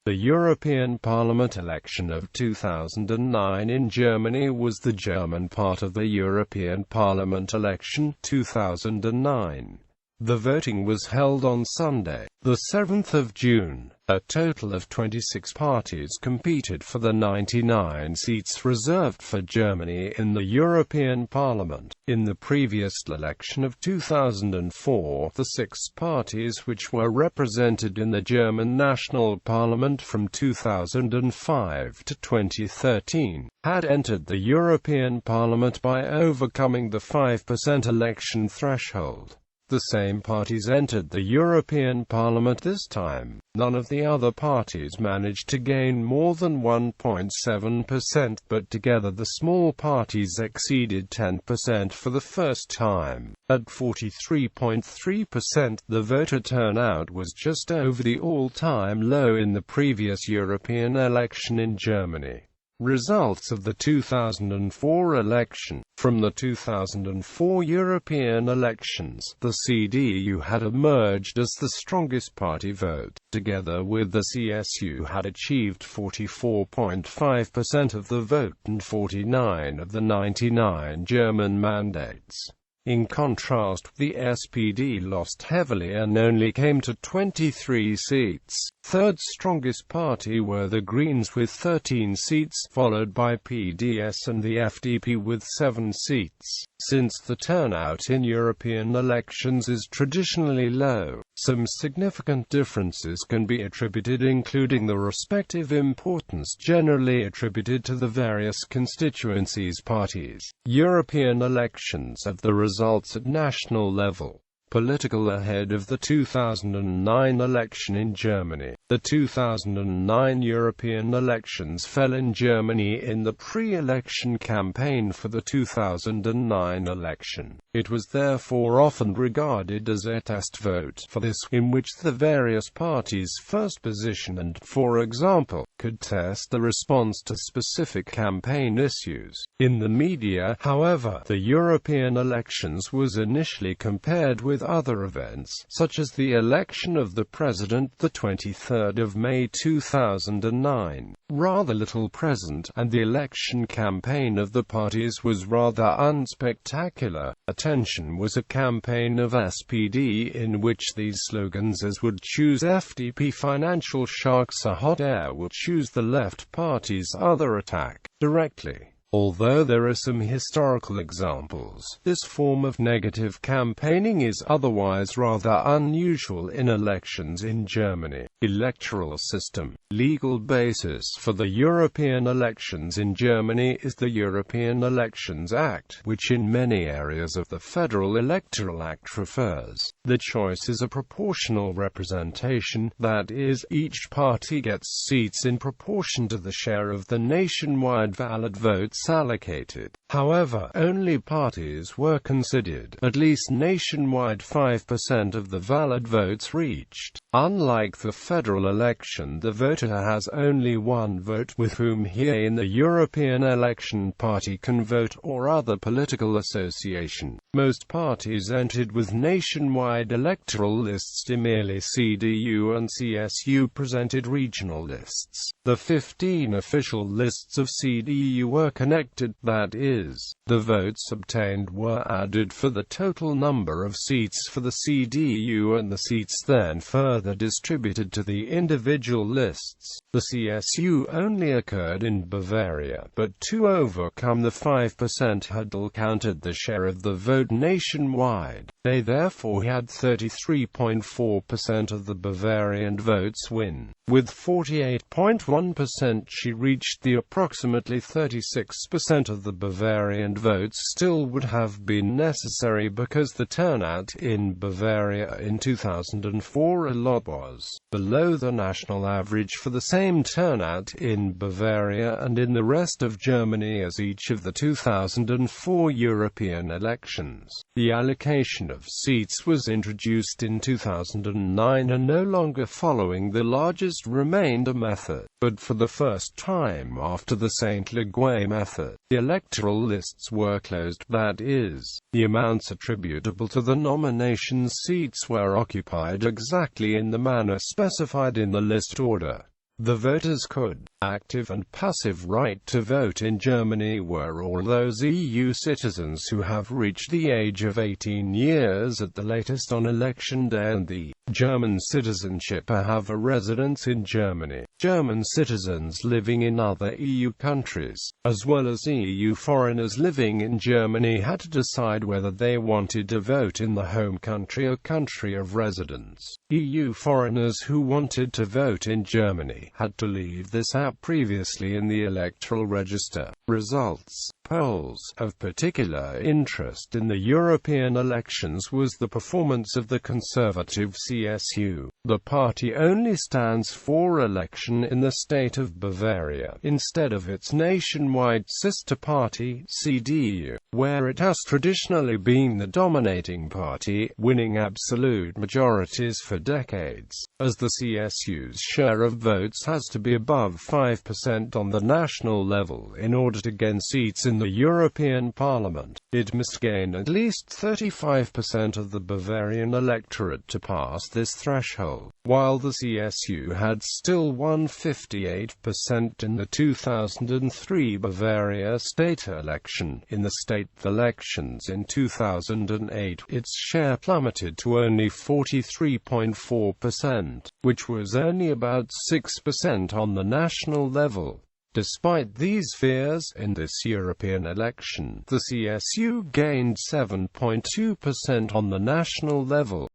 The European Parliament election of 2009 in Germany was the German part of the European Parliament election 2009. The voting was held on Sunday, the 7th of June. A total of 26 parties competed for the 99 seats reserved for Germany in the European Parliament. In the previous election of 2004, the 6 parties which were represented in the German National Parliament from 2005 to 2013 had entered the European Parliament by overcoming the 5% election threshold. The same parties entered the European Parliament this time. None of the other parties managed to gain more than 1.7%, but together the small parties exceeded 10% for the first time. At 43.3%, the voter turnout was just over the all-time low in the previous European election in Germany. Results of the 2004 election. From the 2004 European elections, the CDU had emerged as the strongest party. Vote, together with the CSU, had achieved 44.5% of the vote and 49 of the 99 German mandates. In contrast, the SPD lost heavily and only came to 23 seats. Third strongest party were the Greens with 13 seats, followed by PDS and the FDP with 7 seats. Since the turnout in European elections is traditionally low, some significant differences can be attributed, including the respective importance generally attributed to the various constituencies parties. European elections have the results at national level. Political ahead of the 2009 election in Germany. The 2009 European elections fell in Germany in the pre-election campaign for the 2009 election. It was therefore often regarded as a test vote for this, in which the various parties' first position and, for example, could test the response to specific campaign issues. In the media, however, the European elections was initially compared with other events, such as the election of the president the 23rd of May 2009, rather little present, and the election campaign of the parties was rather unspectacular. Attention was a campaign of SPD in which these slogans as would choose FDP financial sharks a hot air would choose the left party's other attack directly. Although there are some historical examples, this form of negative campaigning is otherwise rather unusual in elections in Germany. Electoral system. Legal basis for the European elections in Germany is the European Elections Act, which in many areas of the Federal Electoral Act refers. The choice is a proportional representation, that is, each party gets seats in proportion to the share of the nationwide valid votes allocated. However, only parties were considered, at least nationwide 5% of the valid votes reached. Unlike the federal election, the voter has only one vote, with whom he in the European election party can vote or other political association. Most parties entered with nationwide electoral lists. Merely CDU and CSU presented regional lists. The 15 official lists of CDU were connected, that is, the votes obtained were added for the total number of seats for the CDU and the seats then further distributed to the individual lists. The CSU only occurred in Bavaria, but to overcome the 5% hurdle counted the share of the vote nationwide. They therefore had 33.4% of the Bavarian votes win. With 48.1% she reached the approximately 36% of the Bavarian votes still would have been necessary because the turnout in Bavaria in 2004 was below the national average for the same turnout in Bavaria and in the rest of Germany as each of the 2004 European elections. The allocation of seats was introduced in 2009 and no longer following the largest remainder method, but for the first time after the Saint-Leger method. The electoral lists were closed, that is, the amounts attributable to the nomination seats were occupied exactly in the manner specified in the list order. The voters could. Active and passive right to vote in Germany were all those EU citizens who have reached the age of 18 years at the latest on election day and the German citizenship or have a residence in Germany. German citizens living in other EU countries, as well as EU foreigners living in Germany, had to decide whether they wanted to vote in the home country or country of residence. EU foreigners who wanted to vote in Germany had to leave this out previously in the electoral register. Results. Polls. Of particular interest in the European elections was the performance of the conservative CSU. The party only stands for election in the state of Bavaria, instead of its nationwide sister party, CDU, where it has traditionally been the dominating party, winning absolute majorities for decades. As the CSU's share of votes has to be above 5% on the national level in order to gain seats in the European Parliament, it must gain at least 35% of the Bavarian electorate to pass this threshold. While the CSU had still won 58% in the 2003 Bavaria state election, in the state elections in 2008, its share plummeted to only 43.4%, which was only about 6% on the national level. Despite these fears, in this European election, the CSU gained 7.2% on the national level.